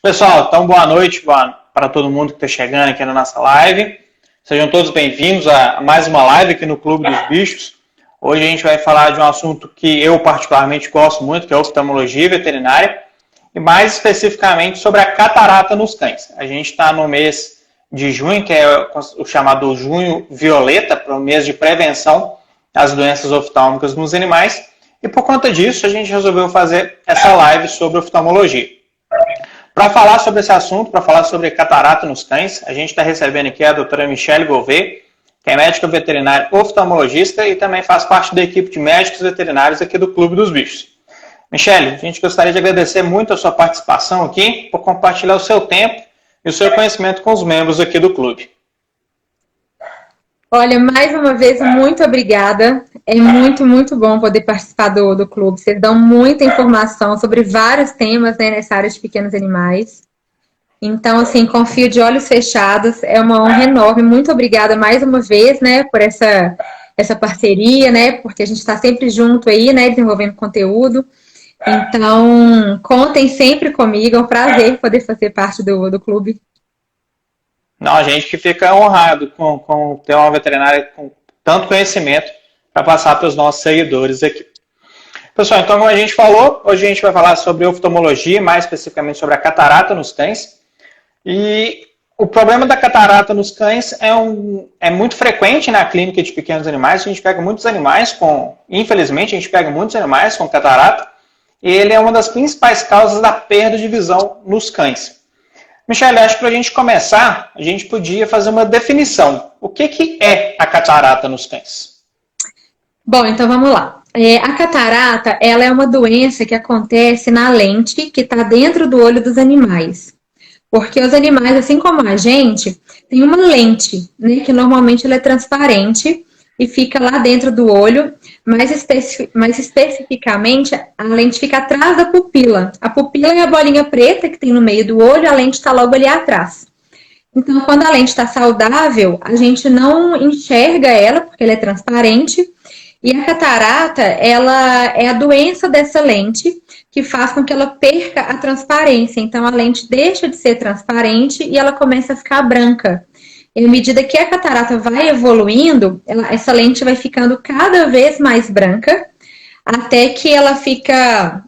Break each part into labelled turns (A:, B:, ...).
A: Pessoal, então boa noite para todo mundo que está chegando aqui na nossa live. Sejam todos bem-vindos a mais uma live aqui no Clube dos Bichos. Hoje a gente vai falar de um assunto que eu particularmente gosto muito, que é a oftalmologia veterinária, e mais especificamente sobre a catarata nos cães. A gente está no mês de junho, que é o chamado junho violeta, para o mês de prevenção das doenças oftálmicas nos animais, e por conta disso a gente resolveu fazer essa live sobre oftalmologia. Para falar sobre esse assunto, para falar sobre catarata nos cães, a gente está recebendo aqui a doutora Michele Gouveia, que é médica veterinária oftalmologista e também faz parte da equipe de médicos veterinários aqui do Clube dos Bichos. Michele, a gente gostaria de agradecer muito a sua participação aqui, por compartilhar o seu tempo e o seu conhecimento com os membros aqui do clube.
B: Olha, mais uma vez, muito obrigada. É muito bom poder participar do clube. Vocês dão muita informação sobre vários temas, né, nessa área de pequenos animais. Então, assim, confio de olhos fechados. É uma honra enorme. Muito obrigada mais uma vez, né, por essa parceria, né, porque a gente está sempre junto aí, né, desenvolvendo conteúdo. Então, contem sempre comigo. É um prazer poder fazer parte do clube.
A: Não, a gente que fica honrado com ter uma veterinária com tanto conhecimento para passar para os nossos seguidores aqui. Pessoal, então como a gente falou, hoje a gente vai falar sobre oftalmologia, mais especificamente sobre a catarata nos cães. E o problema da catarata nos cães é muito frequente na clínica de pequenos animais. A gente pega muitos animais infelizmente, a gente pega muitos animais com catarata. E ele é uma das principais causas da perda de visão nos cães. Michele, acho que para a gente começar, a gente podia fazer uma definição. O que é a catarata nos cães?
B: Bom, então vamos lá. A catarata, ela é uma doença que acontece na lente que está dentro do olho dos animais. Porque os animais, assim como a gente, tem uma lente, né, que normalmente ela é transparente e fica lá dentro do olho. Mais especificamente, a lente fica atrás da pupila. A pupila é a bolinha preta que tem no meio do olho, a lente está logo ali atrás. Então, quando a lente está saudável, a gente não enxerga ela, porque ela é transparente. E a catarata, ela é a doença dessa lente que faz com que ela perca a transparência. Então, a lente deixa de ser transparente e ela começa a ficar branca. E à medida que a catarata vai evoluindo, essa lente vai ficando cada vez mais branca, até que ela fica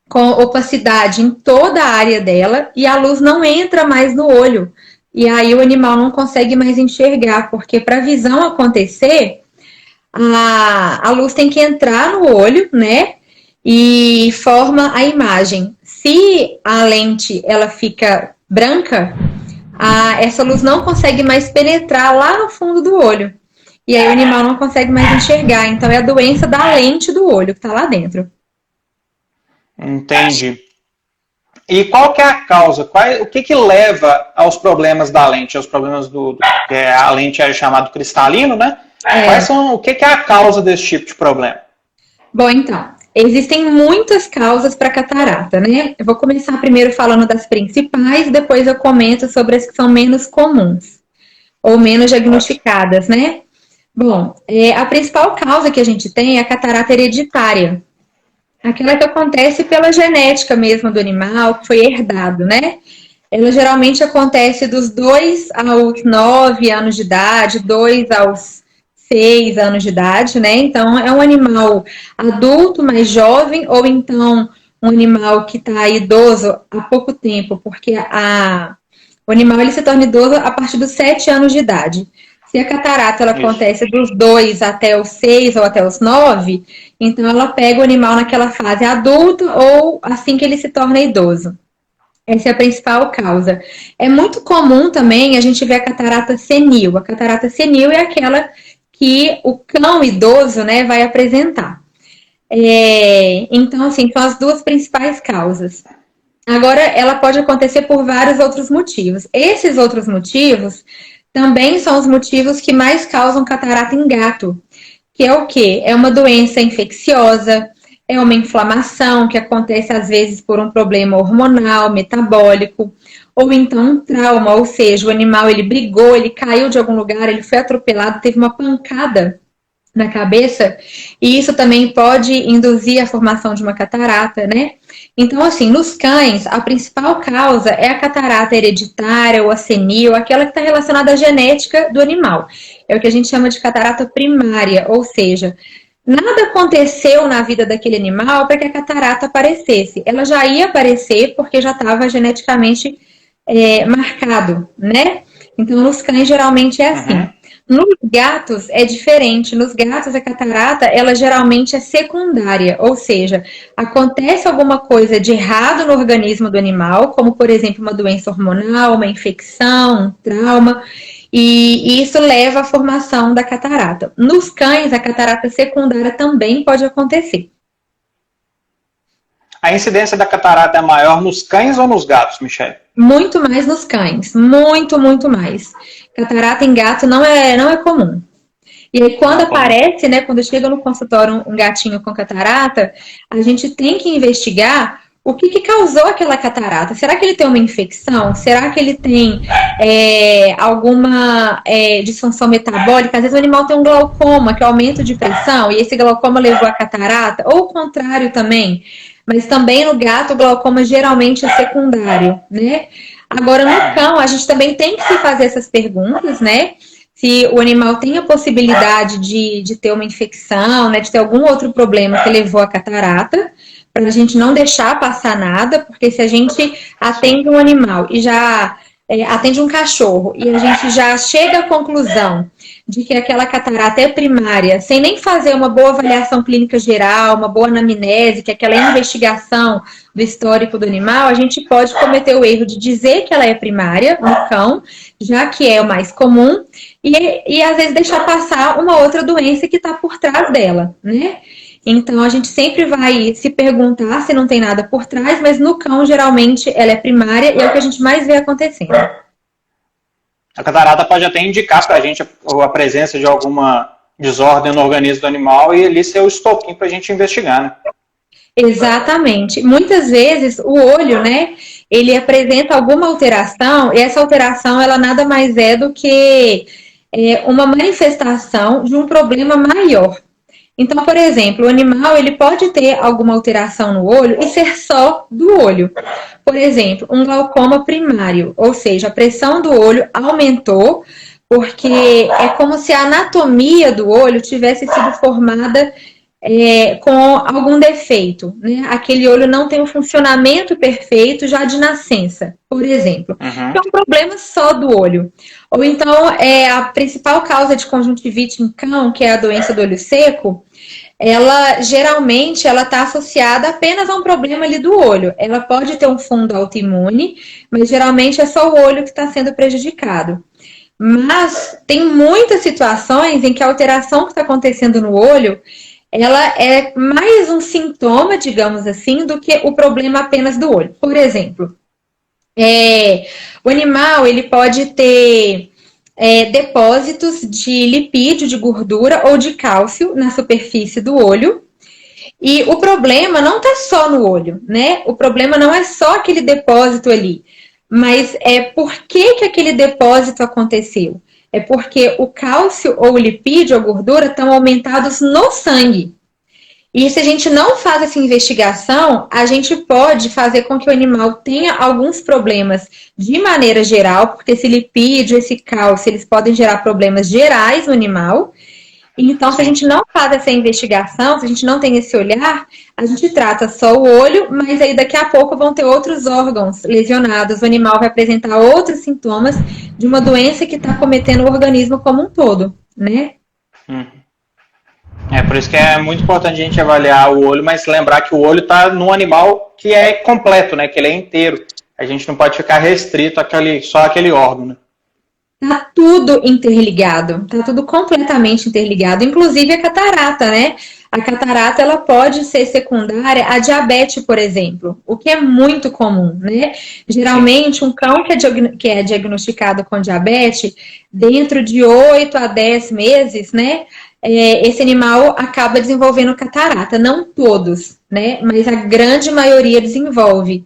B: com opacidade em toda a área dela e a luz não entra mais no olho. E aí o animal não consegue mais enxergar, porque para a visão acontecer, a luz tem que entrar no olho, né? E forma a imagem. Se a lente ela fica branca, essa luz não consegue mais penetrar lá no fundo do olho. E aí o animal não consegue mais enxergar. Então é a doença da lente do olho que está lá dentro.
A: Entendi. E qual que é a causa? O que leva aos problemas da lente? Aos problemas que a lente é chamado cristalino, né? O que é a causa desse tipo de problema?
B: Bom, então, existem muitas causas para catarata, né? Eu vou começar primeiro falando das principais, depois eu comento sobre as que são menos comuns ou menos diagnosticadas, né? Bom, a principal causa que a gente tem é a catarata hereditária. Aquela que acontece pela genética mesmo do animal, que foi herdado, né? Ela geralmente acontece dos 2 aos 9 anos de idade, 2 aos 6 anos de idade, né? Então, é um animal adulto, mais jovem, ou então um animal que está idoso há pouco tempo, porque o animal ele se torna idoso a partir dos 7 anos de idade. Se a catarata ela acontece dos 2 até os 6 ou até os 9, então ela pega o animal naquela fase adulta ou assim que ele se torna idoso. Essa é a principal causa. É muito comum também a gente ver a catarata senil. A catarata senil é aquela que o cão idoso, né, vai apresentar. Então, assim, são as duas principais causas. Agora, ela pode acontecer por vários outros motivos. Esses outros motivos também são os motivos que mais causam catarata em gato, que é o quê? É uma doença infecciosa, é uma inflamação que acontece às vezes por um problema hormonal, metabólico, ou então um trauma, ou seja, o animal ele brigou, ele caiu de algum lugar, ele foi atropelado, teve uma pancada na cabeça, e isso também pode induzir a formação de uma catarata, né? Então, assim, nos cães, a principal causa é a catarata hereditária ou a senil, aquela que está relacionada à genética do animal. É o que a gente chama de catarata primária, ou seja, nada aconteceu na vida daquele animal para que a catarata aparecesse. Ela já ia aparecer porque já estava geneticamente marcado, né? Então, nos cães, geralmente é assim.
A: Uhum.
B: Nos gatos é diferente. Nos gatos, a catarata, ela geralmente é secundária, ou seja, acontece alguma coisa de errado no organismo do animal, como, por exemplo, uma doença hormonal, uma infecção, um trauma, e isso leva à formação da catarata. Nos cães, a catarata secundária também pode acontecer.
A: A incidência da catarata é maior nos cães ou nos gatos, Michele?
B: Muito mais nos cães, muito, muito mais. Catarata em gato não é comum. E aí, quando
A: Não, como?
B: aparece, né, quando chega no consultório um gatinho com catarata, a gente tem que investigar o que causou aquela catarata. Será que ele tem uma infecção? Será que ele tem alguma disfunção metabólica? Às vezes o animal tem um glaucoma, que é aumento de pressão, e esse glaucoma levou a catarata, ou o contrário também. Mas também no gato, o glaucoma geralmente é secundário, né? Agora, no cão, a gente também tem que se fazer essas perguntas, né? Se o animal tem a possibilidade de ter uma infecção, né, de ter algum outro problema que levou à catarata, para a gente não deixar passar nada, porque se a gente atende um animal e já atende um cachorro e a gente já chega à conclusão de que aquela catarata é primária, sem nem fazer uma boa avaliação clínica geral, uma boa anamnese, que é aquela investigação do histórico do animal, a gente pode cometer o erro de dizer que ela é primária no cão, já que é o mais comum, e às vezes deixar passar uma outra doença que está por trás dela, né? Então a gente sempre vai se perguntar se não tem nada por trás, mas no cão geralmente ela é primária e é o que a gente mais vê acontecendo.
A: A catarata pode até indicar para a gente a presença de alguma desordem no organismo do animal e ali ser o estopim para a gente investigar, né?
B: Exatamente. Muitas vezes o olho, né, ele apresenta alguma alteração e essa alteração ela nada mais é do que uma manifestação de um problema maior. Então, por exemplo, o animal ele pode ter alguma alteração no olho e ser só do olho. Por exemplo, um glaucoma primário, ou seja, a pressão do olho aumentou porque é como se a anatomia do olho tivesse sido formada com algum defeito, né? Aquele olho não tem um funcionamento perfeito já de nascença, por exemplo.
A: Uhum.
B: É um problema só do olho. Ou então, a principal causa de conjuntivite em cão, que é a doença do olho seco, ela geralmente ela está associada apenas a um problema ali do olho. Ela pode ter um fundo autoimune, mas geralmente é só o olho que está sendo prejudicado. Mas tem muitas situações em que a alteração que está acontecendo no olho ela é mais um sintoma, digamos assim, do que o problema apenas do olho. Por exemplo, o animal ele pode ter depósitos de lipídio, de gordura ou de cálcio na superfície do olho. E o problema não está só no olho, né? O problema não é só aquele depósito ali, mas é por que aquele depósito aconteceu. É porque o cálcio ou o lipídio, a gordura, estão aumentados no sangue. E se a gente não faz essa investigação, a gente pode fazer com que o animal tenha alguns problemas de maneira geral, porque esse lipídio, esse cálcio, eles podem gerar problemas gerais no animal. Então, se a gente não faz essa investigação, se a gente não tem esse olhar, a gente trata só o olho, mas aí daqui a pouco vão ter outros órgãos lesionados, o animal vai apresentar outros sintomas de uma doença que está cometendo o organismo como um todo, né?
A: Por isso que é muito importante a gente avaliar o olho, mas lembrar que o olho está num animal que é completo, né? Que ele é inteiro. A gente não pode ficar restrito só àquele órgão, né?
B: Tá tudo interligado, tá tudo completamente interligado, inclusive a catarata, né? A catarata, ela pode ser secundária à diabetes, por exemplo, o que é muito comum, né? Geralmente, um cão que é diagnosticado com diabetes, dentro de 8 a 10 meses, né? Esse animal acaba desenvolvendo catarata. Não todos, né? Mas a grande maioria desenvolve.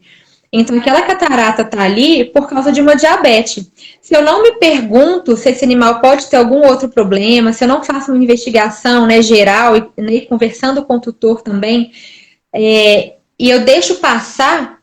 B: Então, aquela catarata está ali por causa de uma diabetes. Se eu não me pergunto se esse animal pode ter algum outro problema, se eu não faço uma investigação, né, geral, e conversando com o tutor também, e eu deixo passar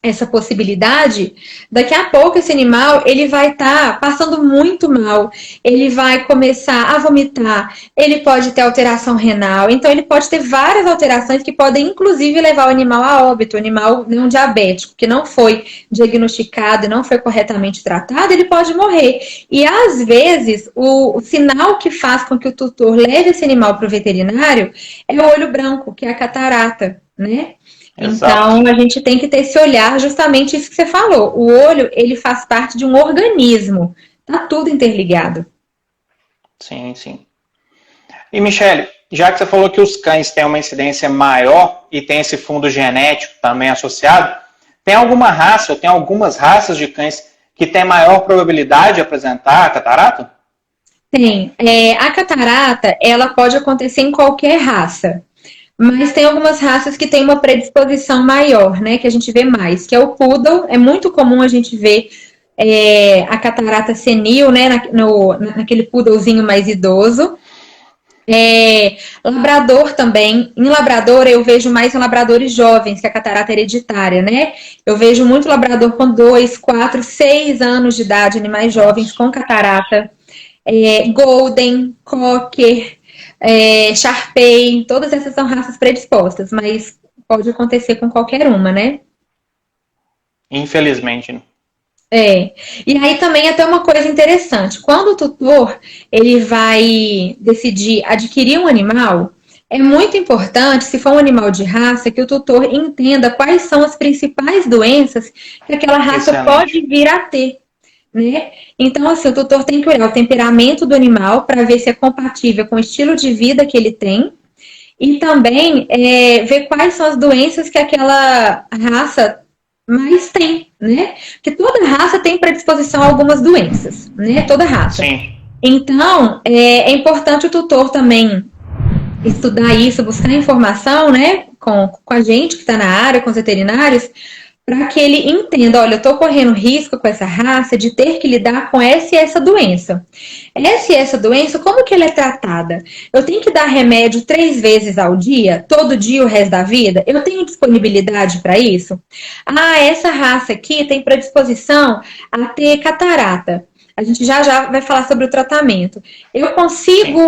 B: essa possibilidade, daqui a pouco esse animal ele vai estar passando muito mal, ele vai começar a vomitar, ele pode ter alteração renal, então ele pode ter várias alterações que podem inclusive levar o animal a óbito, o animal não diabético, que não foi diagnosticado e não foi corretamente tratado, ele pode morrer. E às vezes o sinal que faz com que o tutor leve esse animal para o veterinário é o olho branco, que é a catarata, né? Então, a gente tem que ter esse olhar, justamente isso que você falou. O olho, ele faz parte de um organismo. Tá tudo interligado.
A: Sim, sim. E, Michele, já que você falou que os cães têm uma incidência maior e tem esse fundo genético também associado, tem alguma raça ou tem algumas raças de cães que têm maior probabilidade de apresentar a catarata?
B: Tem. A catarata, ela pode acontecer em qualquer raça. Mas tem algumas raças que têm uma predisposição maior, né? Que a gente vê mais, que é o poodle. É muito comum a gente ver a catarata senil, né? Naquele poodlezinho mais idoso. Labrador também. Em labrador, eu vejo mais em labradores jovens, que é a catarata hereditária, né? Eu vejo muito labrador com 2, 4, 6 anos de idade, animais jovens com catarata. Golden, Cocker, Shar-Pei, todas essas são raças predispostas, mas pode acontecer com qualquer uma, né?
A: Infelizmente, né?
B: E aí também até uma coisa interessante, quando o tutor ele vai decidir adquirir um animal, é muito importante, se for um animal de raça, que o tutor entenda quais são as principais doenças que aquela raça
A: Excelente.
B: pode vir a ter. Né? Então, assim, o tutor tem que olhar o temperamento do animal para ver se é compatível com o estilo de vida que ele tem e também ver quais são as doenças que aquela raça mais tem, né? Porque toda raça tem predisposição a algumas doenças, né? Toda raça.
A: Sim.
B: Então, é importante o tutor também estudar isso, buscar informação, né? Com a gente que está na área, com os veterinários, para que ele entenda, olha, eu estou correndo risco com essa raça de ter que lidar com essa e essa doença. Essa e essa doença, como que ela é tratada? Eu tenho que dar remédio 3 vezes ao dia, todo dia o resto da vida? Eu tenho disponibilidade para isso? Essa raça aqui tem predisposição a ter catarata. A gente já vai falar sobre o tratamento. Eu consigo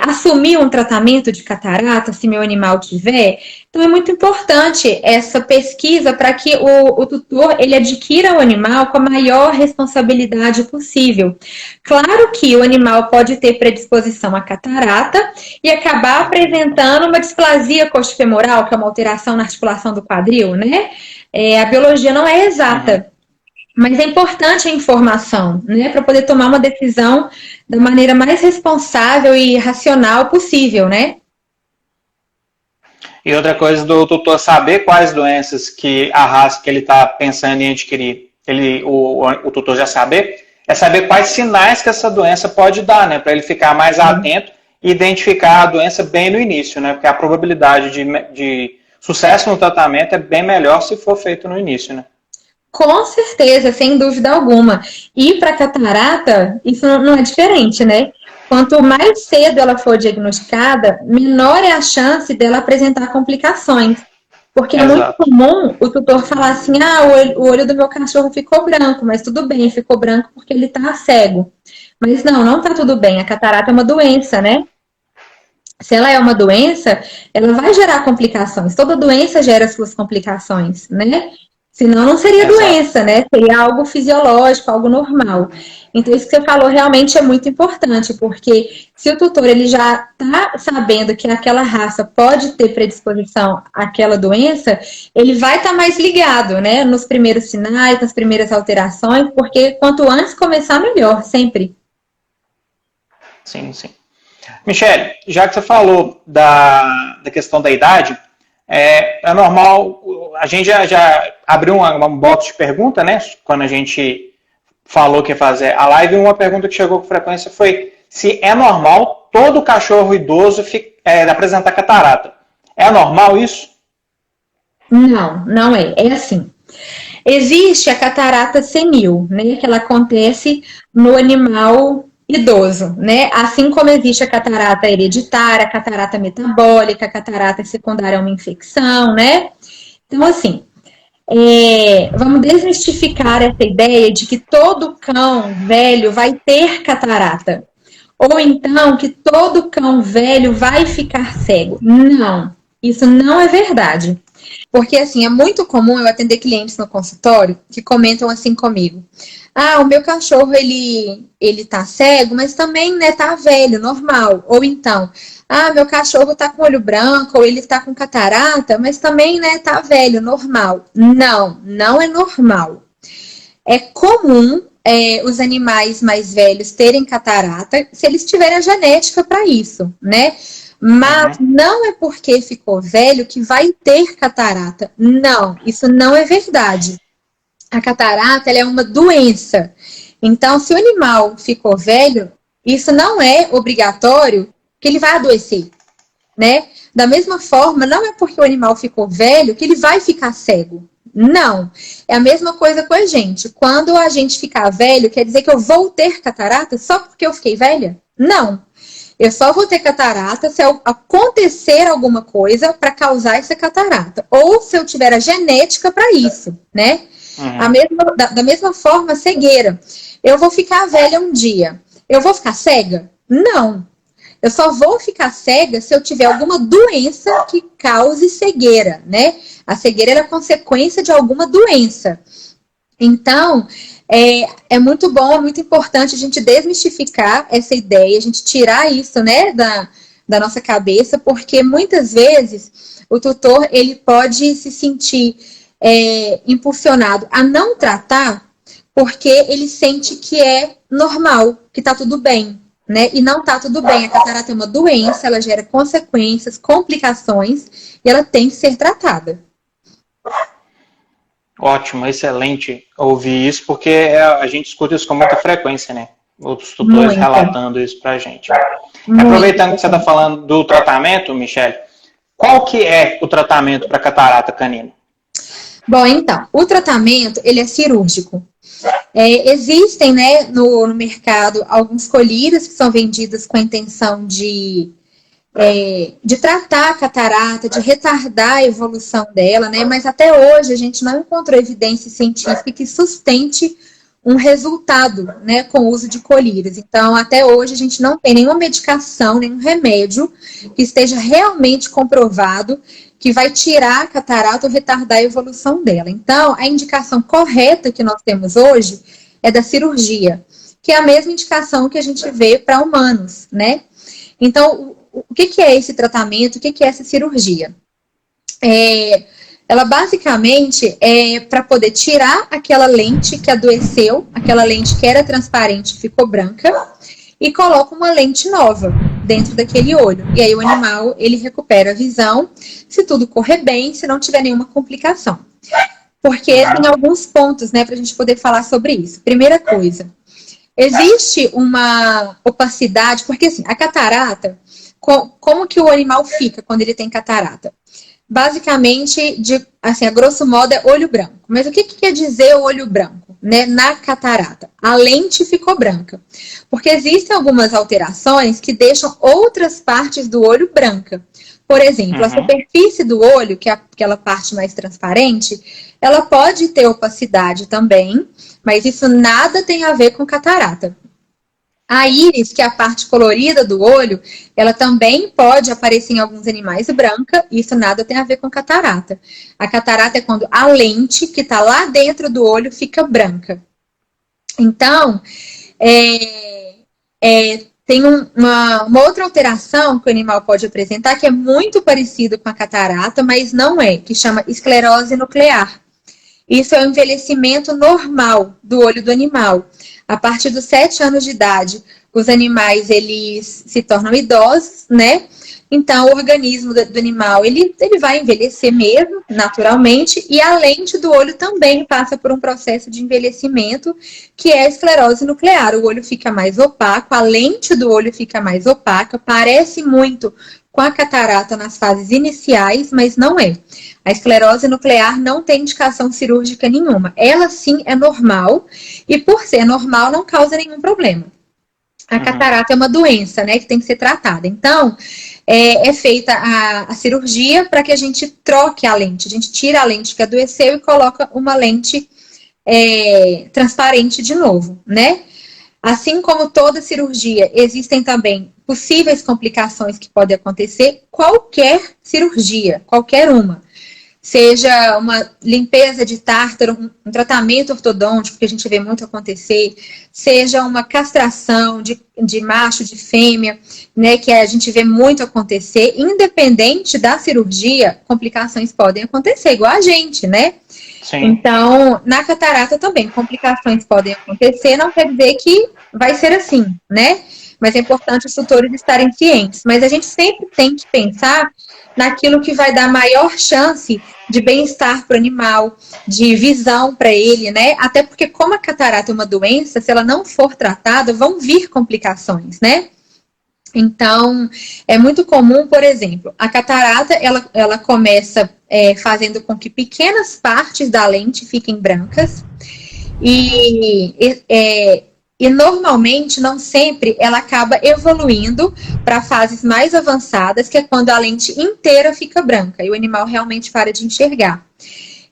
B: assumir um tratamento de catarata se meu animal tiver? Então é muito importante essa pesquisa para que o tutor ele adquira o animal com a maior responsabilidade possível. Claro que o animal pode ter predisposição à catarata e acabar apresentando uma displasia coxofemoral, que é uma alteração na articulação do quadril, né? A biologia não é exata. Mas é importante a informação, né, para poder tomar uma decisão da maneira mais responsável e racional possível, né?
A: E outra coisa do tutor saber quais doenças que a raça que ele está pensando em adquirir, o tutor já é saber quais sinais que essa doença pode dar, né, para ele ficar mais atento e identificar a doença bem no início, né, porque a probabilidade de sucesso no tratamento é bem melhor se for feito no início, né?
B: Com certeza, sem dúvida alguma. E para catarata, isso não é diferente, né? Quanto mais cedo ela for diagnosticada, menor é a chance dela apresentar complicações. Porque é muito comum o tutor falar assim, o olho do meu cachorro ficou branco, mas tudo bem, ficou branco porque ele tá cego. Mas não tá tudo bem, a catarata é uma doença, né? Se ela é uma doença, ela vai gerar complicações. Toda doença gera suas complicações, né? Senão não seria doença, né? Seria algo fisiológico, algo normal. Então, isso que você falou realmente é muito importante, porque se o tutor ele já está sabendo que aquela raça pode ter predisposição àquela doença, ele vai estar mais ligado, né? Nos primeiros sinais, nas primeiras alterações, porque quanto antes começar, melhor, sempre.
A: Sim, sim. Michele, já que você falou da questão da idade, é normal, a gente já abriu um box de pergunta, né? Quando a gente falou que ia fazer a live, uma pergunta que chegou com frequência foi se é normal todo cachorro idoso apresentar catarata. É normal isso?
B: Não é. É assim. Existe a catarata senil, né? Que ela acontece no animal idoso, né? Assim como existe a catarata hereditária, a catarata metabólica, a catarata secundária a uma infecção, né? Então, assim, vamos desmistificar essa ideia de que todo cão velho vai ter catarata. Ou então que todo cão velho vai ficar cego. Não, isso não é verdade. Porque, assim, é muito comum eu atender clientes no consultório que comentam assim comigo. Ah, o meu cachorro, ele tá cego, mas também, né, tá velho, normal. Ou então, ah, meu cachorro tá com olho branco, ou ele tá com catarata, mas também, né, tá velho, normal. Não, não é normal. É comum os animais mais velhos terem catarata se eles tiverem a genética para isso, né? Mas não é porque ficou velho que vai ter catarata. Não, isso não é verdade. A catarata ela é uma doença. Então, se o animal ficou velho, isso não é obrigatório que ele vai adoecer, né? Da mesma forma, não é porque o animal ficou velho que ele vai ficar cego. Não. É a mesma coisa com a gente. Quando a gente ficar velho, quer dizer que eu vou ter catarata só porque eu fiquei velha? Não. Eu só vou ter catarata se acontecer alguma coisa para causar essa catarata. Ou se eu tiver a genética para isso, né? Da mesma forma, cegueira. Eu vou ficar velha um dia. Eu vou ficar cega? Não. Eu só vou ficar cega se eu tiver alguma doença que cause cegueira, né? A cegueira é a consequência de alguma doença. Então, é muito bom, é muito importante a gente desmistificar essa ideia, a gente tirar isso, né, da nossa cabeça, porque muitas vezes o tutor ele pode se sentir impulsionado a não tratar porque ele sente que é normal, que tá tudo bem. Né? E não tá tudo bem. A catarata é uma doença, ela gera consequências, complicações e ela tem que ser tratada.
A: Ótimo, excelente ouvir isso, porque a gente escuta isso com muita frequência, né? Outros tutores relatando isso pra gente. Aproveitando que você está falando do tratamento, Michele, qual que é o tratamento para catarata canina?
B: Bom, então, o tratamento ele é cirúrgico. Existem, né, no mercado alguns colírios que são vendidos com a intenção de tratar a catarata, de retardar a evolução dela, né? Mas até hoje a gente não encontrou evidência científica que sustente um resultado, né, com o uso de colírios. Então, até hoje a gente não tem nenhuma medicação, nenhum remédio que esteja realmente comprovado que vai tirar a catarata ou retardar a evolução dela. Então, a indicação correta que nós temos hoje é da cirurgia, que é a mesma indicação que a gente vê para humanos, né? Então, o que é esse tratamento? O que é essa cirurgia? Ela basicamente é para poder tirar aquela lente que adoeceu, aquela lente que era transparente e ficou branca, e coloca uma lente nova dentro daquele olho. E aí o animal, ele recupera a visão, se tudo correr bem, se não tiver nenhuma complicação. Porque tem alguns pontos, né, para a gente poder falar sobre isso. Primeira coisa, existe uma opacidade, porque assim, a catarata, como que o animal fica quando ele tem catarata? Basicamente, a grosso modo, é olho branco. Mas o que quer dizer olho branco, né, na catarata? A lente ficou branca. Porque existem algumas alterações que deixam outras partes do olho branca. Por exemplo, a superfície do olho, que é aquela parte mais transparente, ela pode ter opacidade também, mas isso nada tem a ver com catarata. A íris, que é a parte colorida do olho, ela também pode aparecer em alguns animais branca, e isso nada tem a ver com catarata. A catarata é quando a lente que está lá dentro do olho fica branca. Então, tem uma outra alteração que o animal pode apresentar, que é muito parecido com a catarata, mas não é, que chama esclerose nuclear. Isso é o envelhecimento normal do olho do animal. A partir dos 7 anos de idade, os animais eles se tornam idosos, né? Então, o organismo do animal ele vai envelhecer mesmo, naturalmente, e a lente do olho também passa por um processo de envelhecimento, que é a esclerose nuclear. O olho fica mais opaco, a lente do olho fica mais opaca, parece muito com a catarata nas fases iniciais, mas não é. A esclerose nuclear não tem indicação cirúrgica nenhuma. Ela sim é normal e por ser normal não causa nenhum problema. A catarata é uma doença, né, que tem que ser tratada. Então, é feita a cirurgia para que a gente troque a lente. A gente tira a lente que adoeceu e coloca uma lente transparente de novo, né? Assim como toda cirurgia, existem também possíveis complicações que podem acontecer. Qualquer cirurgia, qualquer uma. Seja uma limpeza de tártaro, um tratamento ortodôntico, que a gente vê muito acontecer, seja uma castração de macho, de fêmea, né, que a gente vê muito acontecer, independente da cirurgia, complicações podem acontecer, igual a gente, né? Sim. Então, na catarata também, complicações podem acontecer, não quer dizer que vai ser assim, né? Mas é importante os tutores estarem cientes. Mas a gente sempre tem que pensar naquilo que vai dar maior chance de bem-estar para o animal, de visão para ele, né? Até porque, como a catarata é uma doença, se ela não for tratada, vão vir complicações, né? Então, é muito comum, por exemplo, a catarata, ela começa fazendo com que pequenas partes da lente fiquem brancas e normalmente, não sempre, ela acaba evoluindo para fases mais avançadas, que é quando a lente inteira fica branca e o animal realmente para de enxergar.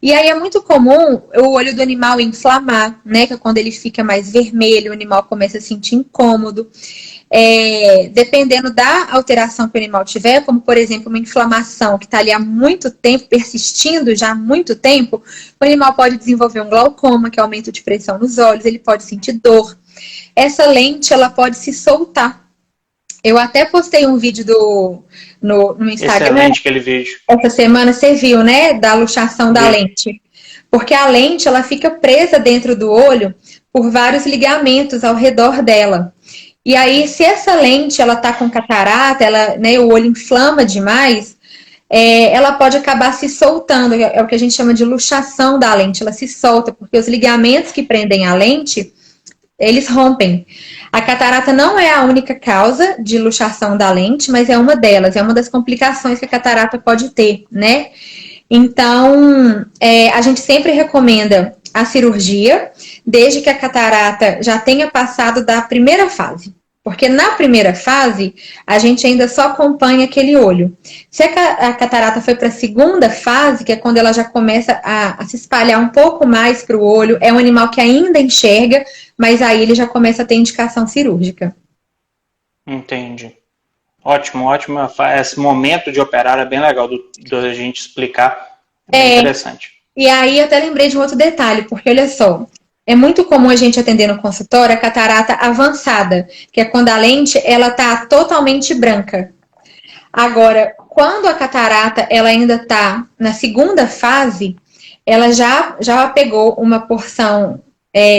B: E aí é muito comum o olho do animal inflamar, né? Que é quando ele fica mais vermelho, o animal começa a sentir incômodo. Dependendo da alteração que o animal tiver, como por exemplo uma inflamação que está ali há muito tempo, persistindo já há muito tempo, o animal pode desenvolver um glaucoma, que é aumento de pressão nos olhos, ele pode sentir dor. Essa lente, ela pode se soltar. Eu até postei um vídeo no Instagram.
A: Excelente aquele vídeo.
B: Essa semana você viu, né? Da luxação da lente. Porque a lente, ela fica presa dentro do olho por vários ligamentos ao redor dela. E aí, se essa lente, ela tá com catarata, né, o olho inflama demais, ela pode acabar se soltando. É o que a gente chama de luxação da lente. Ela se solta, porque os ligamentos que prendem a lente, eles rompem. A catarata não é a única causa de luxação da lente, mas é uma delas, é uma das complicações que a catarata pode ter, né? Então, a gente sempre recomenda a cirurgia, desde que a catarata já tenha passado da primeira fase. Porque na primeira fase, a gente ainda só acompanha aquele olho. Se a catarata foi para a segunda fase, que é quando ela já começa a se espalhar um pouco mais para o olho, é um animal que ainda enxerga, mas aí ele já começa a ter indicação cirúrgica.
A: Entendi. Ótimo, ótimo. Esse momento de operar é bem legal da gente explicar. É bem interessante.
B: E aí eu até lembrei de um outro detalhe, porque olha só, é muito comum a gente atender no consultório a catarata avançada, que é quando a lente ela tá totalmente branca. Agora, quando a catarata ela ainda está na segunda fase, ela já pegou uma porção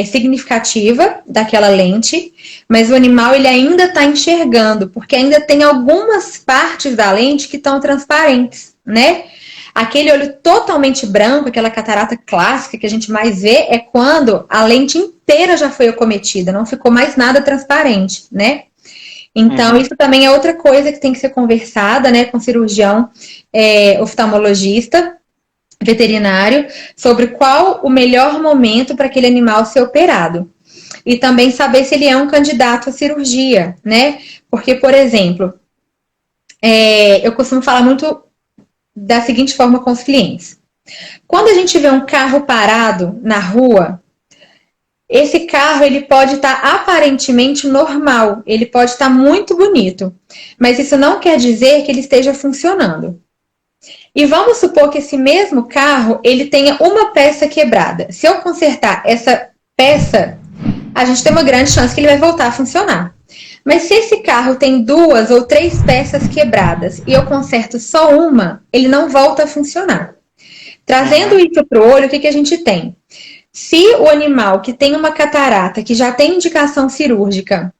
B: significativa daquela lente, mas o animal ele ainda está enxergando, porque ainda tem algumas partes da lente que estão transparentes, né? Aquele olho totalmente branco, aquela catarata clássica que a gente mais vê, é quando a lente inteira já foi acometida, não ficou mais nada transparente, né? Então, isso também é outra coisa que tem que ser conversada, né, com o cirurgião oftalmologista, veterinário, sobre qual o melhor momento para aquele animal ser operado. E também saber se ele é um candidato à cirurgia, né? Porque, por exemplo, eu costumo falar muito da seguinte forma com os clientes. Quando a gente vê um carro parado na rua, esse carro ele pode estar aparentemente normal, ele pode estar muito bonito, mas isso não quer dizer que ele esteja funcionando. E vamos supor que esse mesmo carro ele tenha uma peça quebrada. Se eu consertar essa peça, a gente tem uma grande chance que ele vai voltar a funcionar. Mas se esse carro tem 2 ou 3 peças quebradas e eu conserto só uma, ele não volta a funcionar. Trazendo isso para o olho, o que a gente tem? Se o animal que tem uma catarata, que já tem indicação cirúrgica,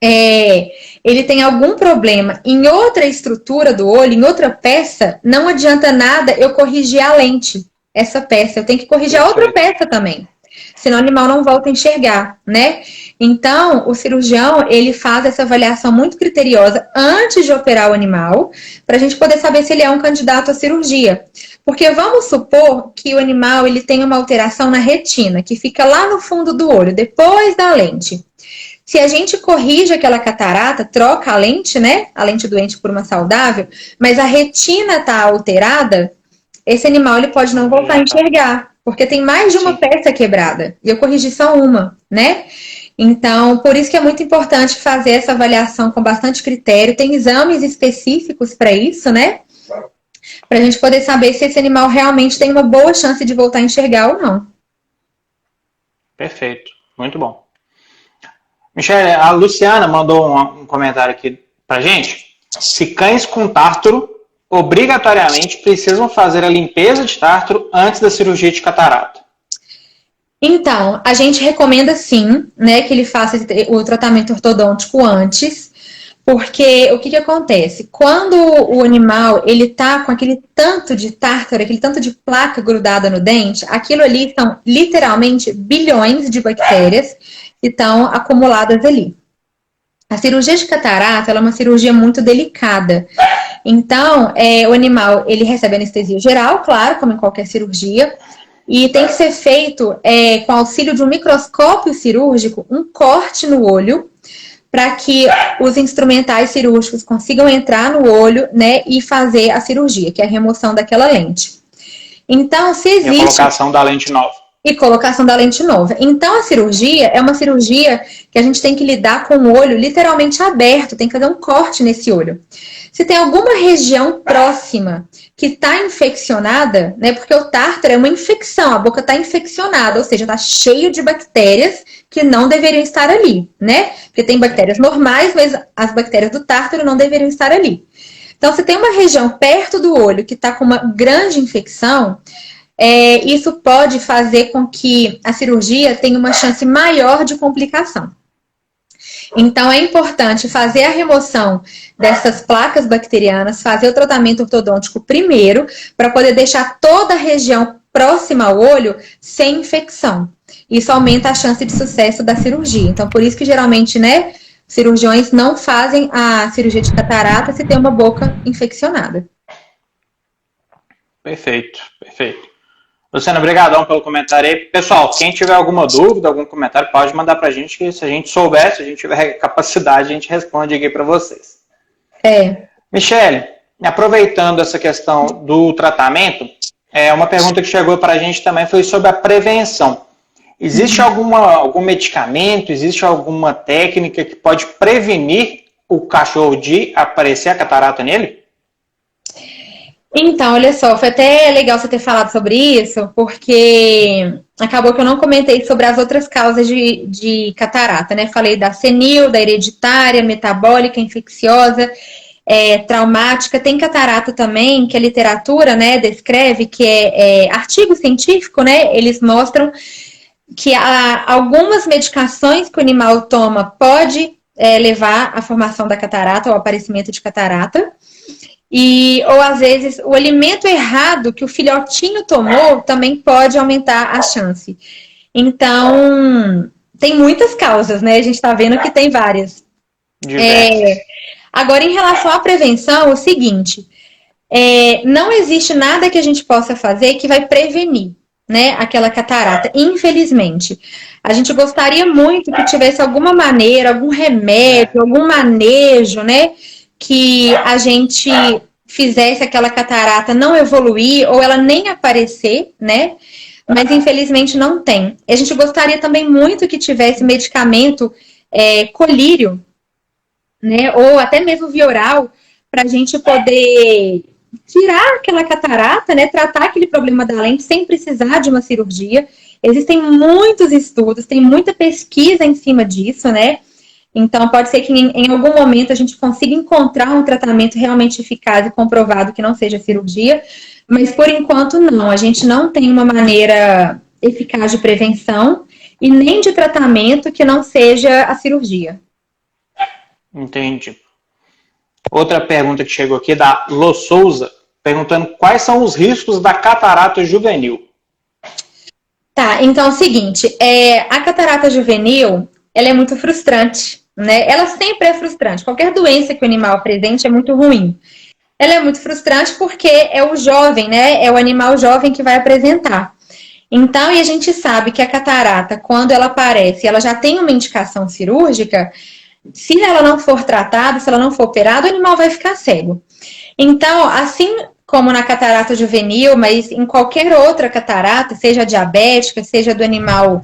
B: ele tem algum problema em outra estrutura do olho, em outra peça, não adianta nada eu corrigir a lente, essa peça. Eu tenho que corrigir a outra peça também. Senão o animal não volta a enxergar, né? Então, o cirurgião, ele faz essa avaliação muito criteriosa antes de operar o animal, para a gente poder saber se ele é um candidato à cirurgia. Porque vamos supor que o animal, ele tem uma alteração na retina, que fica lá no fundo do olho, depois da lente. Se a gente corrige aquela catarata, troca a lente, né? A lente doente por uma saudável, mas a retina está alterada, esse animal ele pode não voltar a enxergar, porque tem mais de uma peça quebrada. E eu corrigi só uma, né? Então, por isso que é muito importante fazer essa avaliação com bastante critério. Tem exames específicos para isso, né? Para a gente poder saber se esse animal realmente tem uma boa chance de voltar a enxergar ou não.
A: Perfeito, muito bom. Michele, a Luciana mandou um comentário aqui pra gente. Se cães com tártaro obrigatoriamente precisam fazer a limpeza de tártaro antes da cirurgia de catarata.
B: Então, a gente recomenda sim, né, que ele faça o tratamento ortodôntico antes, porque o que acontece? Quando o animal ele tá com aquele tanto de tártaro, aquele tanto de placa grudada no dente, aquilo ali são literalmente bilhões de bactérias que estão acumuladas ali. A cirurgia de catarata ela é uma cirurgia muito delicada. Então, o animal ele recebe anestesia geral, claro, como em qualquer cirurgia, e tem que ser feito com auxílio de um microscópio cirúrgico, um corte no olho, para que os instrumentais cirúrgicos consigam entrar no olho, né, e fazer a cirurgia, que é a remoção daquela lente. Então, se existe...
A: E a colocação da lente nova.
B: E colocação da lente nova. Então, a cirurgia é uma cirurgia que a gente tem que lidar com o olho literalmente aberto, tem que fazer um corte nesse olho. Se tem alguma região próxima que está infeccionada, né, porque o tártaro é uma infecção, a boca está infeccionada, ou seja, está cheio de bactérias que não deveriam estar ali, né? Porque tem bactérias normais, mas as bactérias do tártaro não deveriam estar ali. Então, se tem uma região perto do olho que está com uma grande infecção, isso pode fazer com que a cirurgia tenha uma chance maior de complicação. Então, é importante fazer a remoção dessas placas bacterianas, fazer o tratamento ortodôntico primeiro, para poder deixar toda a região próxima ao olho sem infecção. Isso aumenta a chance de sucesso da cirurgia. Então, por isso que geralmente, né, cirurgiões não fazem a cirurgia de catarata se tem uma boca infeccionada.
A: Perfeito, perfeito. Luciana, obrigadão pelo comentário aí. Pessoal, quem tiver alguma dúvida, algum comentário, pode mandar pra gente, que se a gente souber, se a gente tiver capacidade, a gente responde aqui para vocês. Michele, aproveitando essa questão do tratamento, uma pergunta que chegou para a gente também foi sobre a prevenção. Existe algum medicamento, existe alguma técnica que pode prevenir o cachorro de aparecer a catarata nele?
B: Então, olha só, foi até legal você ter falado sobre isso, porque acabou que eu não comentei sobre as outras causas de catarata, né? Falei da senil, da hereditária, metabólica, infecciosa, traumática. Tem catarata também, que a literatura, né, descreve, que é artigo científico, né? Eles mostram que algumas medicações que o animal toma pode levar à formação da catarata, ou ao aparecimento de catarata. Ou às vezes o alimento errado que o filhotinho tomou também pode aumentar a chance. Então, tem muitas causas, né? A gente está vendo que tem várias. Agora, em relação à prevenção, é o seguinte, não existe nada que a gente possa fazer que vai prevenir, né, aquela catarata, infelizmente. A gente gostaria muito que tivesse alguma maneira, algum remédio, algum manejo, né, que a gente fizesse aquela catarata não evoluir ou ela nem aparecer, né? Mas infelizmente não tem. A gente gostaria também muito que tivesse medicamento colírio, né? Ou até mesmo via oral, para a gente poder tirar aquela catarata, né? Tratar aquele problema da lente sem precisar de uma cirurgia. Existem muitos estudos, tem muita pesquisa em cima disso, né? Então, pode ser que em algum momento a gente consiga encontrar um tratamento realmente eficaz e comprovado que não seja cirurgia, mas por enquanto não. A gente não tem uma maneira eficaz de prevenção e nem de tratamento que não seja a cirurgia.
A: Entendi. Outra pergunta que chegou aqui da Lô Souza, perguntando quais são os riscos da catarata juvenil.
B: Tá, então é o seguinte, a catarata juvenil, ela é muito frustrante. Né? Ela sempre é frustrante. Qualquer doença que o animal apresente é muito ruim. Ela é muito frustrante porque é o jovem, né? É o animal jovem que vai apresentar. Então, e a gente sabe que a catarata, quando ela aparece, ela já tem uma indicação cirúrgica, se ela não for tratada, se ela não for operada, o animal vai ficar cego. Então, assim como na catarata juvenil, mas em qualquer outra catarata, seja diabética, seja do animal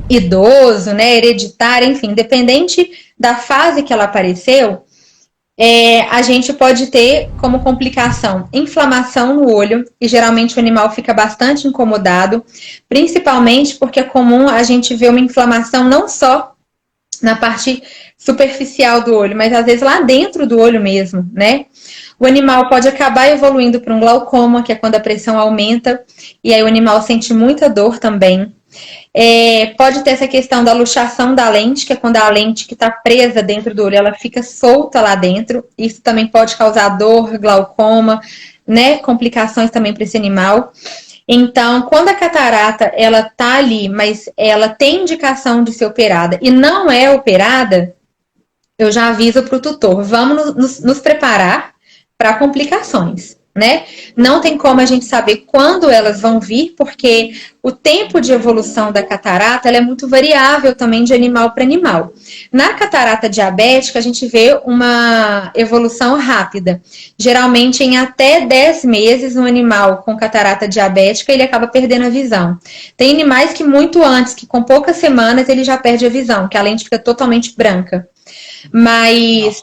B: idoso, né, hereditária, enfim, independente da fase que ela apareceu, a gente pode ter como complicação inflamação no olho, e geralmente o animal fica bastante incomodado, principalmente porque é comum a gente ver uma inflamação não só na parte superficial do olho, mas às vezes lá dentro do olho mesmo, né? O animal pode acabar evoluindo para um glaucoma, que é quando a pressão aumenta, e aí o animal sente muita dor também. Pode ter essa questão da luxação da lente, que é quando a lente que está presa dentro do olho, ela fica solta lá dentro. Isso também pode causar dor, glaucoma, né? Complicações também para esse animal. Então, quando a catarata, ela tá ali, mas ela tem indicação de ser operada e não é operada, eu já aviso para o tutor, vamos nos preparar para complicações, né? Não tem como a gente saber quando elas vão vir, porque o tempo de evolução da catarata ela é muito variável também de animal para animal. Na catarata diabética, a gente vê uma evolução rápida. Geralmente, em até 10 meses, um animal com catarata diabética, ele acaba perdendo a visão. Tem animais que muito antes, que com poucas semanas, ele já perde a visão, que a lente fica totalmente branca. Mas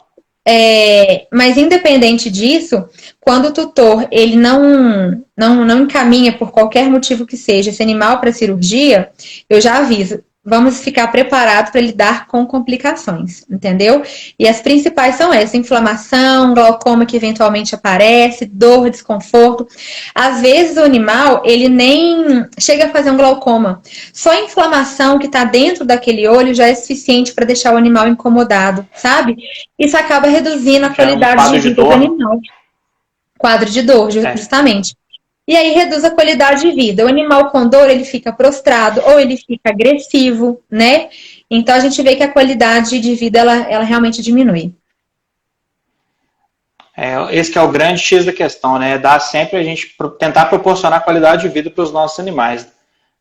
B: independente disso, quando o tutor ele não encaminha por qualquer motivo que seja esse animal para cirurgia, eu já aviso, vamos ficar preparados para lidar com complicações, entendeu? E as principais são essas: inflamação, glaucoma que eventualmente aparece, dor, desconforto. Às vezes o animal, ele nem chega a fazer um glaucoma. Só a inflamação que está dentro daquele olho já é suficiente para deixar o animal incomodado, sabe? Isso acaba reduzindo a qualidade de vida do animal. Quadro de dor, justamente. E aí reduz a qualidade de vida. O animal com dor, ele fica prostrado ou ele fica agressivo, né? Então a gente vê que a qualidade de vida, ela realmente diminui.
A: Esse que é o grande X da questão, né? Dá sempre a gente tentar proporcionar qualidade de vida para os nossos animais.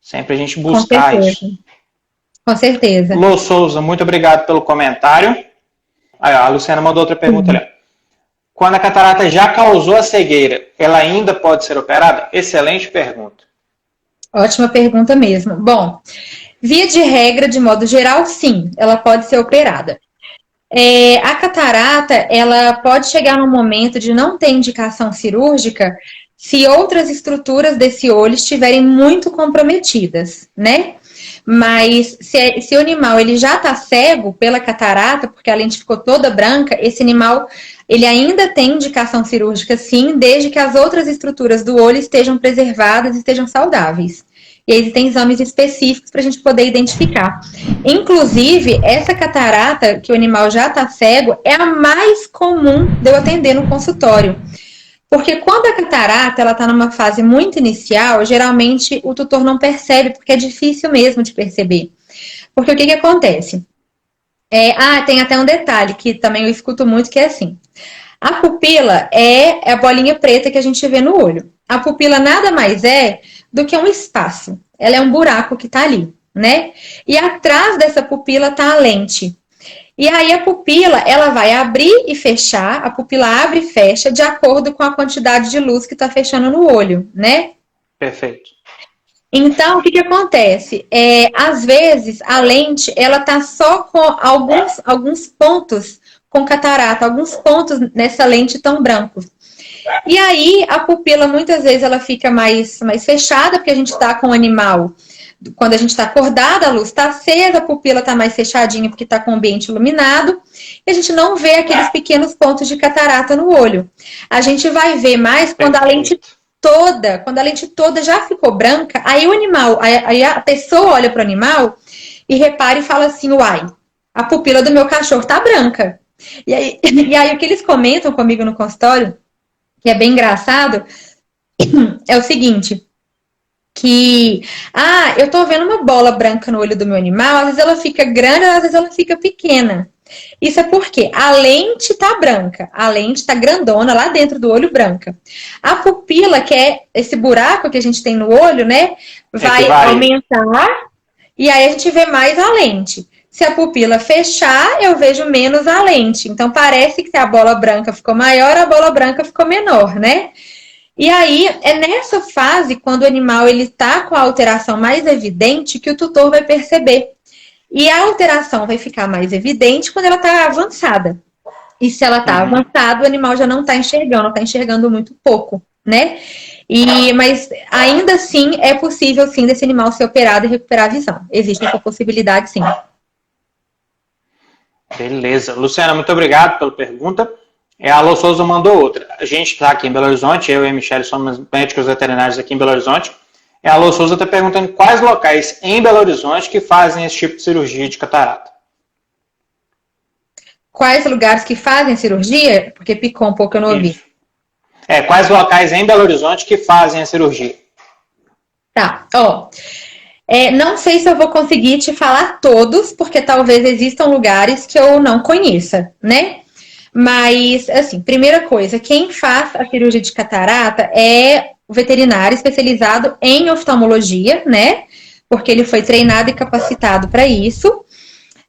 A: Sempre a gente buscar isso.
B: Com certeza.
A: Lô Souza, muito obrigado pelo comentário. Aí, a Luciana mandou outra pergunta ali. Quando a catarata já causou a cegueira, ela ainda pode ser operada? Excelente pergunta.
B: Ótima pergunta mesmo. Bom, via de regra, de modo geral, sim, ela pode ser operada. A catarata, ela pode chegar num momento de não ter indicação cirúrgica se outras estruturas desse olho estiverem muito comprometidas, né? Mas se o animal ele já está cego pela catarata, porque a lente ficou toda branca, esse animal ele ainda tem indicação cirúrgica, sim, desde que as outras estruturas do olho estejam preservadas e estejam saudáveis. E aí tem exames específicos para a gente poder identificar. Inclusive, essa catarata, que o animal já está cego, é a mais comum de eu atender no consultório. Porque quando a catarata ela está numa fase muito inicial, geralmente o tutor não percebe, porque é difícil mesmo de perceber. Porque o que acontece? Tem até um detalhe que também eu escuto muito, que é assim. A pupila é a bolinha preta que a gente vê no olho. A pupila nada mais é do que um espaço. Ela é um buraco que está ali, né? E atrás dessa pupila está a lente. E aí a pupila, ela vai abrir e fechar, a pupila abre e fecha de acordo com a quantidade de luz que está fechando no olho, né?
A: Perfeito.
B: Então, o que acontece? Às vezes, a lente, ela tá só com alguns pontos com catarata, alguns pontos nessa lente tão brancos. E aí, a pupila, muitas vezes, ela fica mais fechada, porque a gente tá com o animal. Quando a gente está acordado, a luz está acesa, a pupila está mais fechadinha porque está com o ambiente iluminado, e a gente não vê aqueles pequenos pontos de catarata no olho. A gente vai ver mais quando a lente toda já ficou branca, aí o animal, aí a pessoa olha para o animal e repara e fala assim, uai, a pupila do meu cachorro tá branca. E aí o que eles comentam comigo no consultório, que é bem engraçado, é o seguinte, que, eu tô vendo uma bola branca no olho do meu animal, às vezes ela fica grande, às vezes ela fica pequena. Isso é porque a lente tá branca, a lente tá grandona lá dentro do olho branca. A pupila, que é esse buraco que a gente tem no olho, né, vai aumentar e aí a gente vê mais a lente. Se a pupila fechar, eu vejo menos a lente. Então parece que a bola branca ficou maior, a bola branca ficou menor, né? E aí, é nessa fase, quando o animal ele tá com a alteração mais evidente, que o tutor vai perceber. E a alteração vai ficar mais evidente quando ela está avançada. E se ela está avançada, o animal já não está enxergando muito pouco, né? Mas ainda assim, é possível sim desse animal ser operado e recuperar a visão. Existe essa possibilidade sim.
A: Beleza. Luciana, muito obrigado pela pergunta. A Alô Souza mandou outra. A gente está aqui em Belo Horizonte, eu e a Michelle somos médicos veterinários aqui em Belo Horizonte. A Alô Souza está perguntando quais locais em Belo Horizonte que fazem esse tipo de cirurgia de catarata.
B: Quais lugares que fazem cirurgia? Porque picou um pouco, eu não ouvi.
A: Quais locais em Belo Horizonte que fazem a cirurgia?
B: Tá, não sei se eu vou conseguir te falar todos, porque talvez existam lugares que eu não conheça, né? Mas, assim, primeira coisa, quem faz a cirurgia de catarata é o veterinário especializado em oftalmologia, né? Porque ele foi treinado e capacitado para isso.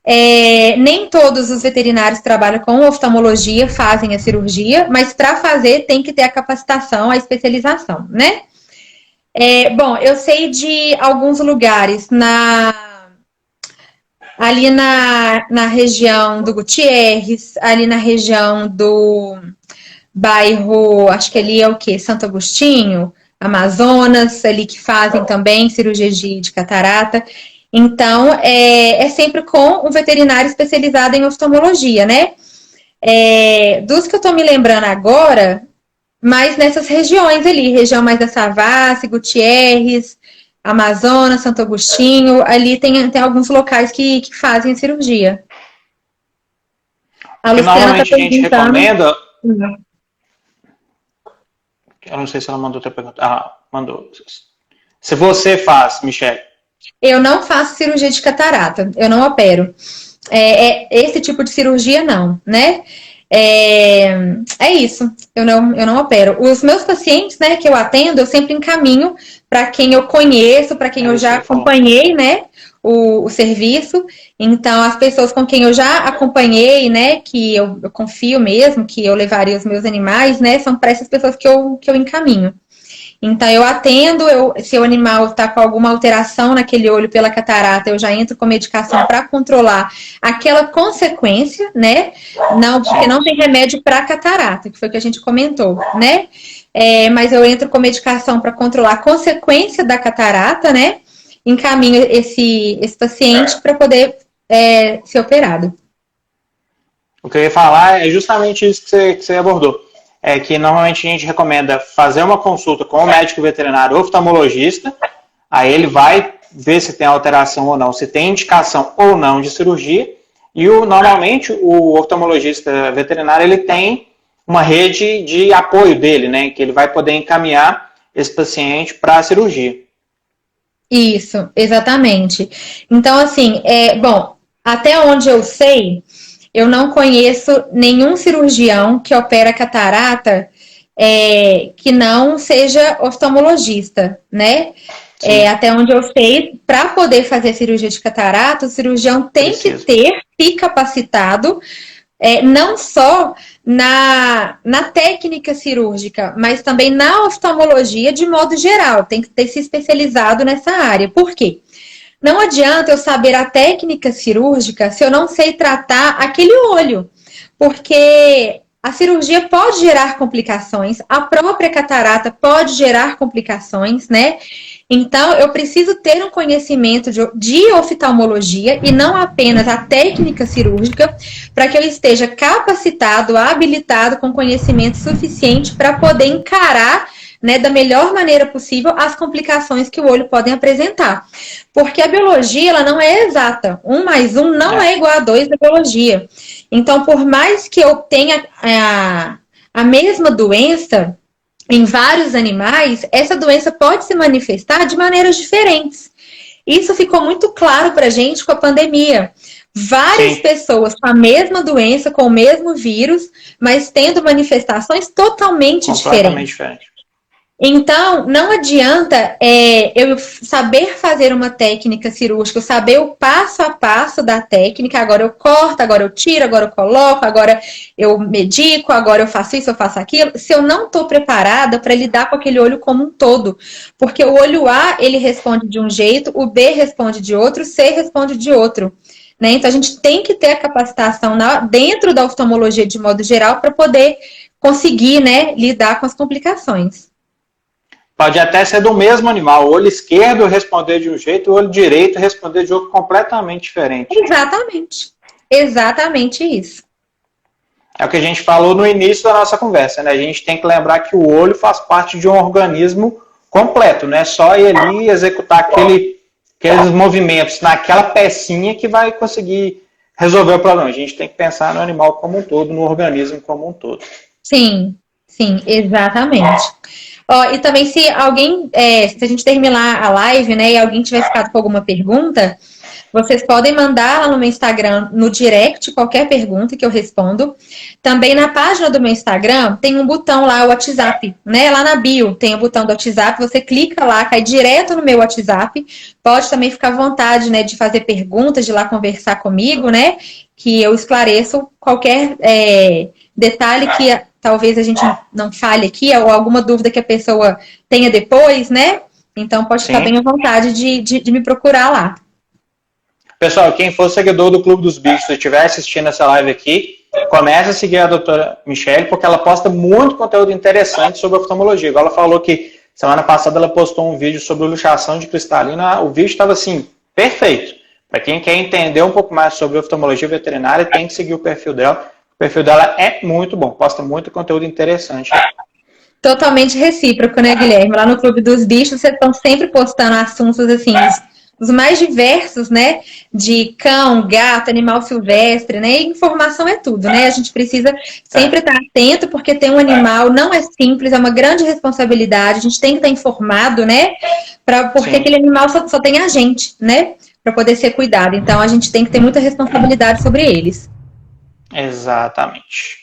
B: Nem todos os veterinários que trabalham com oftalmologia fazem a cirurgia, mas para fazer tem que ter a capacitação, a especialização, né? Bom, eu sei de alguns lugares ali na região do Gutierrez, ali na região do bairro, acho que ali é o quê? Santo Agostinho, Amazonas, ali que fazem também cirurgia de catarata. Então, é sempre com um veterinário especializado em oftalmologia, né? Dos que eu tô me lembrando agora, mais nessas regiões ali, região mais da Savassi, Gutierrez, Amazonas, Santo Agostinho, ali tem alguns locais que fazem a cirurgia.
A: A Luciana normalmente a gente recomenda... Eu não sei se ela mandou outra pergunta. Mandou. Se você faz, Michelle.
B: Eu não faço cirurgia de catarata, eu não opero. Esse tipo de cirurgia não, né? É isso, eu não opero. Os meus pacientes, né, que eu atendo, eu sempre encaminho para quem eu conheço, para quem eu já acompanhei, né, o serviço. Então, as pessoas com quem eu já acompanhei, né, que eu confio mesmo, que eu levaria os meus animais, né, são para essas pessoas que eu encaminho. Então, eu atendo, se o animal está com alguma alteração naquele olho pela catarata, eu já entro com medicação para controlar aquela consequência, né? Não, porque não tem remédio para catarata, que foi o que a gente comentou, né? Mas eu entro com medicação para controlar a consequência da catarata, né? Encaminho esse paciente para poder ser operado.
A: O que eu ia falar é justamente isso que você abordou. É que normalmente a gente recomenda fazer uma consulta com o médico veterinário oftalmologista, aí ele vai ver se tem alteração ou não, se tem indicação ou não de cirurgia, e normalmente o oftalmologista veterinário ele tem uma rede de apoio dele, né, que ele vai poder encaminhar esse paciente para a cirurgia.
B: Isso, exatamente. Então, assim, bom, até onde eu sei... Eu não conheço nenhum cirurgião que opera catarata que não seja oftalmologista, né? Até onde eu sei, para poder fazer cirurgia de catarata, o cirurgião tem que ter se capacitado, não só na técnica cirúrgica, mas também na oftalmologia de modo geral. Tem que ter se especializado nessa área. Por quê? Não adianta eu saber a técnica cirúrgica se eu não sei tratar aquele olho, porque a cirurgia pode gerar complicações, a própria catarata pode gerar complicações, né? Então, eu preciso ter um conhecimento de oftalmologia e não apenas a técnica cirúrgica, para que eu esteja capacitado, habilitado, com conhecimento suficiente para poder encarar, né, da melhor maneira possível as complicações que o olho podem apresentar. Porque a biologia, ela não é exata. 1 mais 1 não é igual a 2 na biologia. Então, por mais que eu tenha a mesma doença em vários animais, essa doença pode se manifestar de maneiras diferentes. Isso ficou muito claro para a gente com a pandemia. várias
A: Sim.
B: pessoas com a mesma doença, com o mesmo vírus, mas tendo manifestações totalmente
A: Completamente
B: diferentes.
A: diferente.
B: Então, não adianta eu saber fazer uma técnica cirúrgica, eu saber o passo a passo da técnica, agora eu corto, agora eu tiro, agora eu coloco, agora eu medico, agora eu faço isso, eu faço aquilo, se eu não estou preparada para lidar com aquele olho como um todo. Porque o olho A, ele responde de um jeito, o B responde de outro, o C responde de outro. Né? Então, a gente tem que ter a capacitação dentro da oftalmologia de modo geral para poder conseguir, né, lidar com as complicações.
A: Pode até ser do mesmo animal. O olho esquerdo responder de um jeito, o olho direito responder de outro completamente diferente.
B: Exatamente. Exatamente isso.
A: É o que a gente falou no início da nossa conversa, né? A gente tem que lembrar que o olho faz parte de um organismo completo, não é só ir ali executar aqueles movimentos naquela pecinha que vai conseguir resolver o problema. A gente tem que pensar no animal como um todo, no organismo como um todo.
B: Sim, sim, exatamente. Ó, e também se alguém, se a gente terminar a live, né, e alguém tiver ficado com alguma pergunta, vocês podem mandar lá no meu Instagram, no direct, qualquer pergunta que eu respondo. Também na página do meu Instagram tem um botão lá, o WhatsApp, né? Lá na bio tem o botão do WhatsApp, você clica lá, cai direto no meu WhatsApp. Pode também ficar à vontade, né, de fazer perguntas, de ir lá conversar comigo, né? Que eu esclareço qualquer detalhe que talvez a gente não fale aqui, ou alguma dúvida que a pessoa tenha depois, né? Então pode ficar bem à vontade de me procurar lá.
A: Pessoal, quem for seguidor do Clube dos Bichos e estiver assistindo essa live aqui, comece a seguir a doutora Michele, porque ela posta muito conteúdo interessante sobre oftalmologia. Igual ela falou que semana passada ela postou um vídeo sobre luxação de cristalina. O vídeo estava assim, perfeito. Para quem quer entender um pouco mais sobre oftalmologia veterinária, tem que seguir o perfil dela. O perfil dela é muito bom, posta muito conteúdo interessante.
B: Totalmente recíproco, né, Guilherme? Lá no Clube dos Bichos, vocês estão sempre postando assuntos assim, os mais diversos, né? De cão, gato, animal silvestre, né? E informação é tudo, né? A gente precisa sempre estar atento, porque ter um animal não é simples, é uma grande responsabilidade. A gente tem que estar informado, né? Porque Sim. Aquele animal só tem a gente, né? Para poder ser cuidado. Então a gente tem que ter muita responsabilidade sobre eles.
A: Exatamente.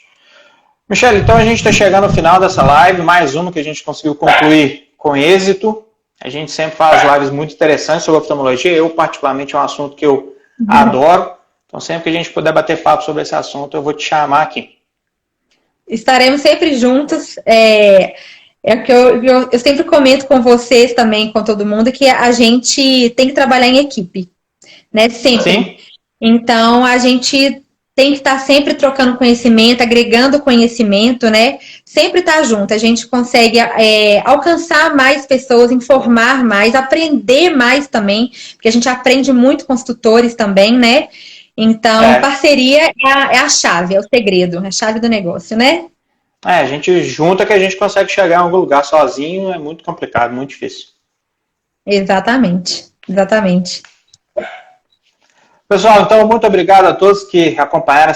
A: Michele, então a gente está chegando ao final dessa live, mais uma que a gente conseguiu concluir com êxito. A gente sempre faz lives muito interessantes sobre oftalmologia. Eu, particularmente, é um assunto que eu adoro. Então, sempre que a gente puder bater papo sobre esse assunto, eu vou te chamar aqui.
B: Estaremos sempre juntos. Que eu sempre comento com vocês também, com todo mundo, que a gente tem que trabalhar em equipe, né? Sempre. Sim. Então, a gente tem que estar sempre trocando conhecimento, agregando conhecimento, né? Sempre estar junto. A gente consegue alcançar mais pessoas, informar mais, aprender mais também, porque a gente aprende muito com os tutores também, né? Então, parceria é a chave, é o segredo, é a chave do negócio, né?
A: A gente junta que a gente consegue chegar em algum lugar sozinho, é muito complicado, muito difícil.
B: Exatamente, exatamente.
A: Pessoal, então muito obrigado a todos que acompanharam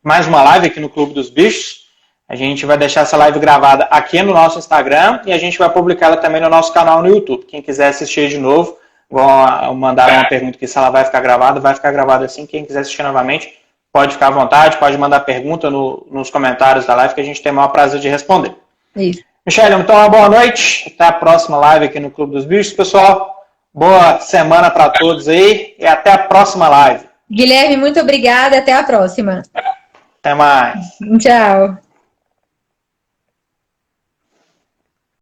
A: mais uma live aqui no Clube dos Bichos. A gente vai deixar essa live gravada aqui no nosso Instagram e a gente vai publicar ela também no nosso canal no YouTube. Quem quiser assistir de novo, igual mandaram uma pergunta aqui se ela vai ficar gravada assim. Quem quiser assistir novamente, pode ficar à vontade, pode mandar pergunta nos comentários da live que a gente tem o maior prazer de responder.
B: Isso.
A: Michele, então uma boa noite. Até a próxima live aqui no Clube dos Bichos, pessoal. Boa semana para todos aí e até a próxima live.
B: Guilherme, muito obrigada. Até a próxima.
A: Até mais.
B: Tchau.